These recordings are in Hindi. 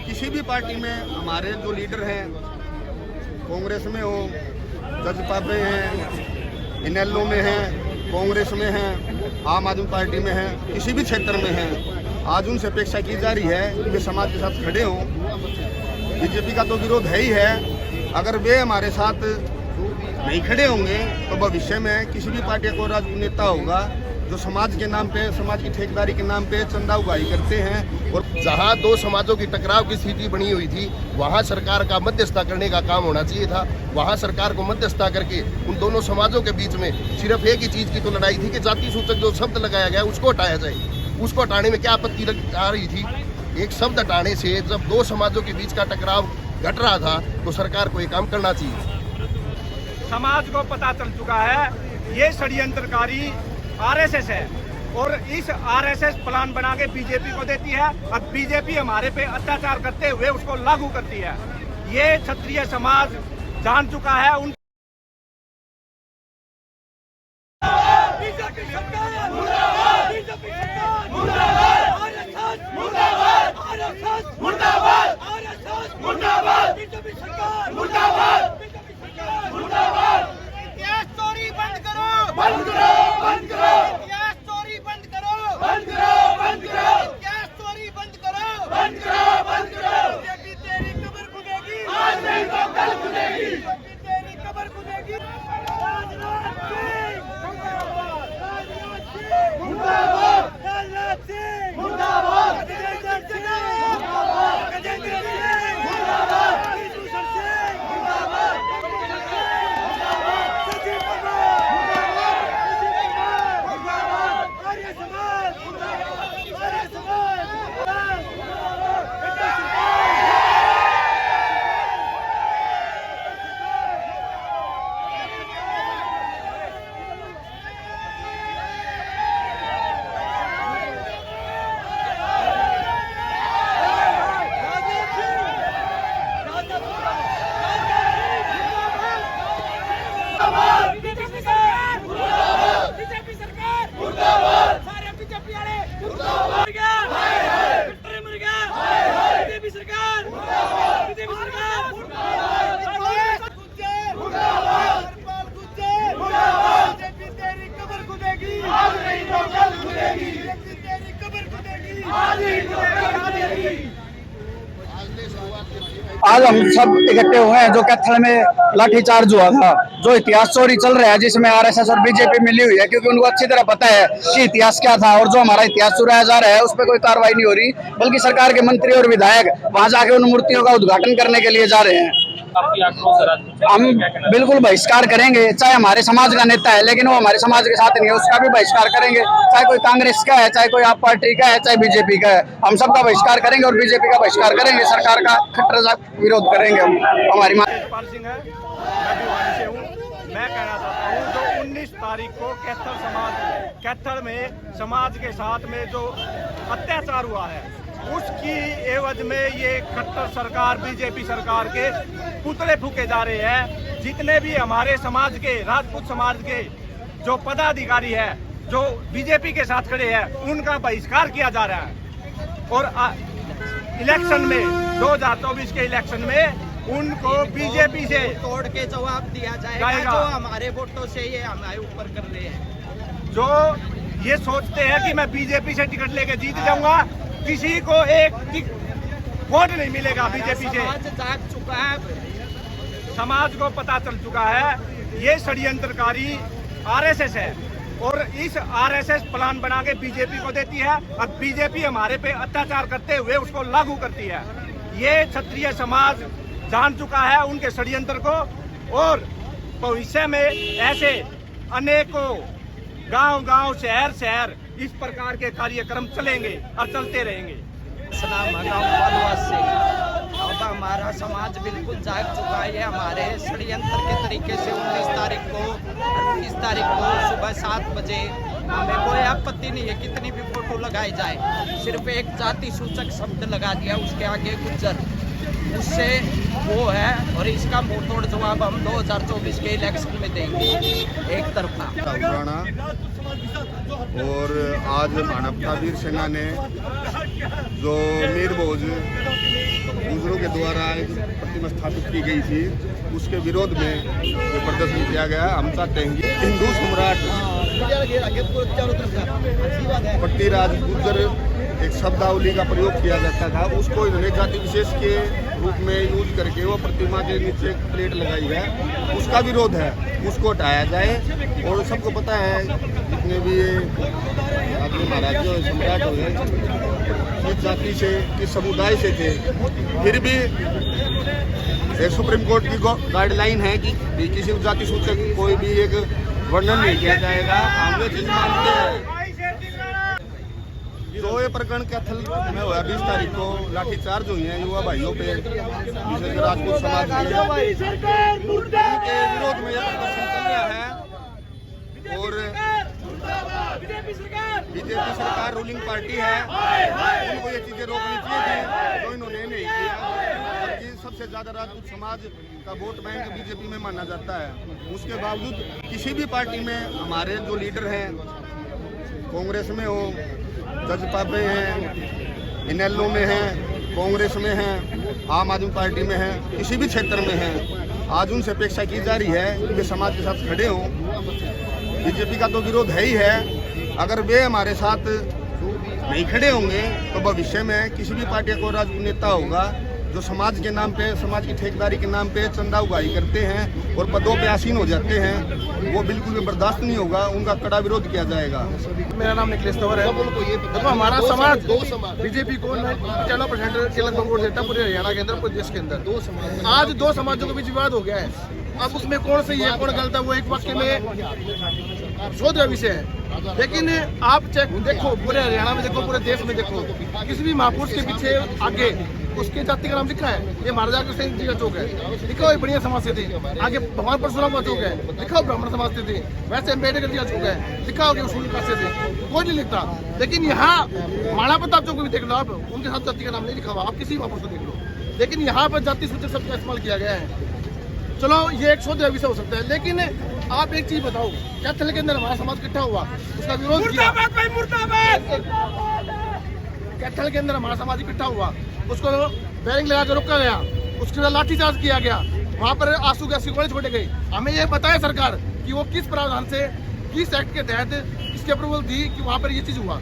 किसी भी पार्टी में हमारे जो लीडर हैं, कांग्रेस में हो, जजपा में हैं, इनेलो में हैं, कांग्रेस में हैं, आम आदमी पार्टी में हैं, किसी भी क्षेत्र में हैं, आज उनसे अपेक्षा की जा रही है कि वे समाज के साथ खड़े हों। बीजेपी का तो विरोध है ही है। अगर वे हमारे साथ नहीं खड़े होंगे तो भविष्य में किसी भी पार्टी को राजनेता होगा जो समाज के नाम पे, समाज की ठेकेदारी के नाम पे चंदा उगाही करते हैं। और जहां दो समाजों की टकराव की स्थिति बनी हुई थी, वहां सरकार का मध्यस्थता करने का काम होना चाहिए था। वहां सरकार को मध्यस्थता करके उन दोनों समाजों के बीच में सिर्फ एक ही चीज की तो लड़ाई थी कि जाति सूचक जो शब्द लगाया गया उसको हटाया जाए। उसको हटाने में क्या आपत्ति आ रही थी? एक शब्द हटाने से जब दो समाजों के बीच का टकराव घट रहा था तो सरकार को ये काम करना चाहिए। समाज को पता चल चुका है ये षड्यंत्रकारी आरएसएस है और इस आरएसएस प्लान बना के बीजेपी को देती है और बीजेपी हमारे पे अत्याचार करते हुए उसको लागू करती है। ये क्षत्रिय समाज जान चुका है। उन बीजेपी सरकार मुर्दाबाद, बीजेपी सरकार मुर्दाबाद, आरएसएस मुर्दाबाद, आरएसएस मुर्दाबाद, आरएसएस मुर्दाबाद, बीजेपी सरकार मुर्दाबाद, बीजेपी सरकार मुर्दाबाद। इतिहास चोरी बंद करो, बंद करो, बंद करो। इतिहास चोरी बंद करो, बंद करो, बंद करो। इतिहास चोरी बंद करो, बंद करो, बंद करो। बीजेपी तेरी कब्र खुदेगी, आज नहीं तो कल खुदेगी। बीजेपी तेरी कब्र खुदेगी। राजनाथ सिंह मुर्दाबाद, राजनाथ सिंह मुर्दाबाद, राजनाथ सिंह मुर्दाबाद, गजेंद्र सिंह मुर्दाबाद, गजेंद्र सिंह मुर्दाबाद, किशोर सिंह मुर्दाबाद, सचिव कुमार मुर्दाबाद, सचिव कुमार मुर्दाबाद, आर्य समाज मुर्दाबाद, आर्य समाज बीजेपी सरकार मुर्दाबाद, सारे बीजेपी वाले मुर्दाबाद, मर गया बीजेपी सरकार मुर्दाबाद, बीजेपी सरकार मुर्दाबाद, गुज्जर मुर्दाबाद, हरपाल गुज्जर मुर्दाबाद। बीजेपी तेरी कब्र खुदेगी, आज नहीं तो कल खुदेगी। बीजेपी तेरी कब्र खुदेगी, आज नहीं तो कल खुदेगी। आज हम सब इकट्ठे हुए हैं जो कैथल में लाठीचार्ज हुआ था, जो इतिहास चोरी चल रहा है जिसमें आरएसएस और बीजेपी मिली हुई है, क्योंकि उनको अच्छी तरह पता है कि इतिहास क्या था और जो हमारा इतिहास चुराया जा रहा है उस पर कोई कार्रवाई नहीं हो रही, बल्कि सरकार के मंत्री और विधायक वहां जाके उन मूर्तियों का उद्घाटन करने के लिए जा रहे हैं। हम बिल्कुल बहिष्कार करेंगे, चाहे हमारे समाज का नेता है लेकिन वो हमारे समाज के साथ नहीं है, उसका भी बहिष्कार करेंगे। चाहे कोई कांग्रेस का है, चाहे कोई आप पार्टी का है, चाहे बीजेपी का है, हम सबका बहिष्कार करेंगे और बीजेपी का बहिष्कार करेंगे। सरकार का खट्टर विरोध करेंगे। हम हमारी पाल सिंह है, मैं भिवानी से हूँ। मैं कहना चाहता हूँ जो 19 तारीख को कैथल में समाज के साथ में जो अत्याचार हुआ है उसकी एवज में ये खट्टर सरकार, बीजेपी सरकार के पुतले फूके जा रहे हैं। जितने भी हमारे समाज के, राजपूत समाज के जो पदाधिकारी है जो बीजेपी के साथ खड़े हैं उनका बहिष्कार किया जा रहा है और इलेक्शन में 2024 के इलेक्शन में उनको बीजेपी से तोड़ के जवाब दिया जाएगा जो हमारे वोटों से ये हमारे ऊपर कर रहे हैं। जो ये सोचते हैं कि मैं बीजेपी से टिकट लेके जीत जाऊंगा, किसी को एक वोट नहीं मिलेगा बीजेपी से। समाज जाग चुका है, समाज को पता चल चुका है ये षड्यंत्रकारी आरएसएस है और इस आरएसएस प्लान बना के बीजेपी को देती है और बीजेपी हमारे पे अत्याचार करते हुए उसको लागू करती है। ये क्षत्रिय समाज जान चुका है उनके षड्यंत्र को और भविष्य में ऐसे अनेकों गांव-गांव, शहर इस प्रकार के कार्यक्रम चलेंगे और चलते रहेंगे। अब हमारा समाज बिल्कुल जाग चुका है। हमारे षड्यंत्र के तरीके से 19 तारीख को और 20 तारीख को सुबह 7 बजे हमें कोई आपत्ति नहीं है कितनी भी फोटो लगाई जाए, सिर्फ एक जाति सूचक शब्द लगा दिया उसके आगे गुज्जर, उससे वो है और इसका मुंहतोड़ जवाब हम 2024 के इलेक्शन में देंगे एक तरफा। और आज मानवता वीर सेना ने जो मीर भोज गुजरों के द्वारा एक प्रतिमा स्थापित की गई थी, उसके विरोध में जो प्रदर्शन किया गया। हम चाहते हैं कि हिंदू सम्राट पट्टीराज गुर्जर एक शब्दावली का प्रयोग किया जाता था, उसको इन्होंने जाति विशेष के रूप में यूज करके वो प्रतिमा के नीचे एक प्लेट लगाई है, उसका विरोध है, उसको हटाया जाए। और सबको पता है जितने भी आदमी महाराज जो सम्राट हो गए किस जाति से किस समुदाय से थे, फिर भी सुप्रीम कोर्ट की गाइडलाइन है कि किसी जाति सूचक कोई भी एक वर्णन नहीं किया जाएगा। हम ये चीज मानते हैं। जो ये प्रकरण कैथल में हुआ 20 तारीख को लाठीचार्ज हुई है युवा भाइयों पे, विशेष राजपूत समाज के विरोध में यह प्रदर्शन चल रहा है। और बीजेपी सरकार रूलिंग पार्टी है, उनको ये चीजें रोकनी चाहिए थी, तो इन्होंने नहीं किया। जबकि सबसे ज्यादा राजपूत समाज का वोट बैंक बीजेपी में माना जाता है, उसके बावजूद किसी भी पार्टी में हमारे जो लीडर हैं, कांग्रेस में हो, जजपा में हैं, इनेलो में हैं, कांग्रेस में हैं, आम आदमी पार्टी में हैं, किसी भी क्षेत्र में हैं, आज उनसे अपेक्षा की जा रही है कि वे समाज के साथ खड़े हों। बीजेपी का तो विरोध है ही है, अगर वे हमारे साथ नहीं खड़े होंगे तो भविष्य में किसी भी पार्टी को राजपूत नेता होगा जो समाज के नाम पे, समाज की ठेकेदारी के नाम पे चंदा उगाही करते हैं और पदों पे आसीन हो जाते हैं, वो बिल्कुल भी बर्दाश्त नहीं होगा, उनका कड़ा विरोध किया जाएगा। मेरा नाम निखिलेश तंवर है। देखो हमारा समाज बीजेपी को 95% के लगभग वोट देता पूरे हरियाणा के अंदर, पूरे देश के अंदर। आज दो समाजों के बीच विवाद हो गया है, अब उसमें कौन सही है कौन गलत है वो एक वाक्य में शोध विषय है। लेकिन आप चेक देखो, पूरे हरियाणा में देखो, पूरे देश में देखो, किसी भी महापुरुष के पीछे आगे उसके जाति का नाम लिखा है। ये महाराजा कृष्ण जी का चौक है, लिखा हुआ बढ़िया समाज से थे। आगे भगवान परशुराम का चौक है, लिखा हुआ ब्राह्मण समाज से थे। वैसे अम्बेडकर जी का चौक है, लिखा हुआ उसूल कास्ट से थे, कोई नहीं लिखता। लेकिन यहाँ माणा प्रताप चौक भी देख लो आप, उनके साथ जाति का नाम नहीं लिखा हुआ, आप किसी महापुरुष को देख लो। लेकिन यहाँ पर जाति सूचक शब्द का इस्तेमाल किया गया है। चलो ये एक शोध विषय हो सकता है, लेकिन आप एक चीज बताओ, कैथल के अंदर हमारा समाज इकट्ठा हुआ, उसका विरोध किया। कैथल के अंदर हमारा समाज इकट्ठा हुआ, उसको बैरिंग लगा कर रोका गया, उसके बाद लाठीचार्ज किया गया, वहाँ पर आंसू गैस के गोले छोड़े गए। हमें यह बताया सरकार कि वो किस प्रावधान से, किस एक्ट के तहत इसकी अप्रूवल दी कि वहाँ पर ये चीज हुआ।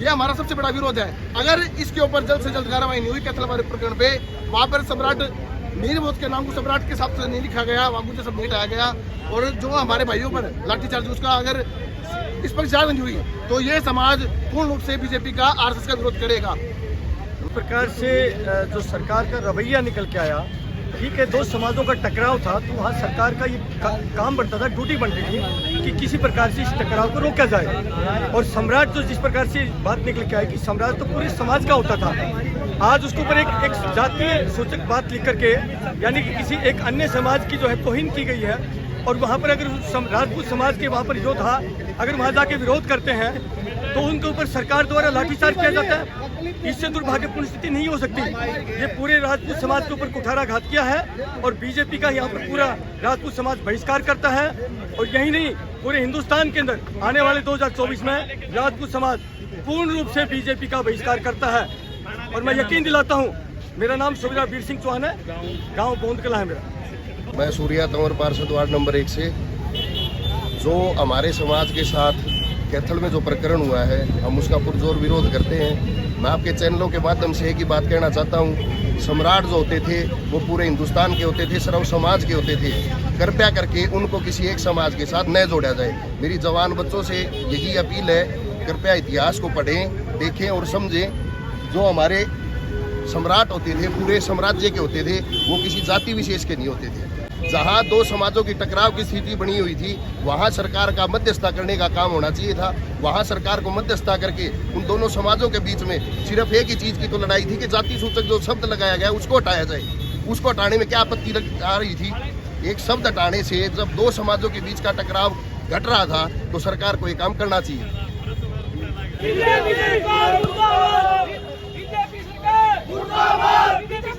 ये हमारा सबसे बड़ा विरोध है। अगर इसके ऊपर जल्द से जल्द कार्रवाई नहीं हुई कैथल वाले प्रकरण पे, वहाँ पर सम्राट नीरबोध के नाम को सम्राट के हिसाब से नहीं लिखा गया, वहाँ मुझे सब नहीं हटाया गया, और जो हमारे भाइयों पर लाठीचार्ज उसका अगर इस पर जांच नहीं हुई तो ये समाज पूर्ण रूप से बीजेपी का आरएसएस का विरोध करेगा। इस प्रकार से जो सरकार का रवैया निकल के आया, ठीक है, दो समाजों का टकराव था, तो वहाँ सरकार का ये काम बनता था, ड्यूटी बनती थी कि किसी प्रकार से इस टकराव को रोका जाए। और सम्राट जो जिस प्रकार से बात निकल के आई कि सम्राट तो पूरे समाज का होता था, आज उसके ऊपर एक जातीय सूचक बात लिख करके, यानी कि किसी एक अन्य समाज की जो है तौहीन की गई है। और वहाँ पर अगर राजपूत समाज के वहाँ पर योद्धा अगर वहाँ जाके विरोध करते हैं तो उनके ऊपर सरकार द्वारा लाठीचार्ज किया जाता है। इससे दुर्भाग्यपूर्ण स्थिति नहीं हो सकती। ये पूरे राजपूत समाज के ऊपर कुठाराघात किया है और बीजेपी का यहाँ पर पूरा राजपूत समाज बहिष्कार करता है। और यही नहीं, पूरे हिंदुस्तान के अंदर आने वाले 2024 में राजपूत समाज पूर्ण रूप से बीजेपी का बहिष्कार करता है। और मैं यकीन दिलाता हूँ, मेरा नाम सूर्या वीर सिंह चौहान है, गाँव बोंद कला है मेरा। मैं सूर्या तंवर पार्षद वार्ड नंबर 1 से। जो हमारे समाज के साथ कैथल में जो प्रकरण हुआ है, हम उसका पुरजोर विरोध करते हैं। मैं आपके चैनलों के माध्यम से एक ही बात कहना चाहता हूँ, सम्राट जो होते थे वो पूरे हिंदुस्तान के होते थे, सर्व समाज के होते थे। कृपया करके उनको किसी एक समाज के साथ न जोड़ा जाए। मेरी जवान बच्चों से यही अपील है, कृपया इतिहास को पढ़ें, देखें और समझें। जो हमारे सम्राट होते थे पूरे साम्राज्य के होते थे, वो किसी जाति विशेष के नहीं होते थे। जहाँ दो समाजों की टकराव की स्थिति बनी हुई थी, वहाँ सरकार का मध्यस्थता करने का काम होना चाहिए था। वहाँ सरकार को मध्यस्थता करके उन दोनों समाजों के बीच में सिर्फ एक ही चीज़ की तो लड़ाई थी कि जाति सूचक जो शब्द लगाया गया उसको हटाया जाए। उसको हटाने में क्या आपत्ति आ रही थी? एक शब्द हटाने से जब दो समाजों के बीच का टकराव घट रहा था तो सरकार को ये काम करना चाहिए। बीजेपी सरकार मुर्दाबाद, बीजेपी सरकार मुर्दाबाद, बीजेपी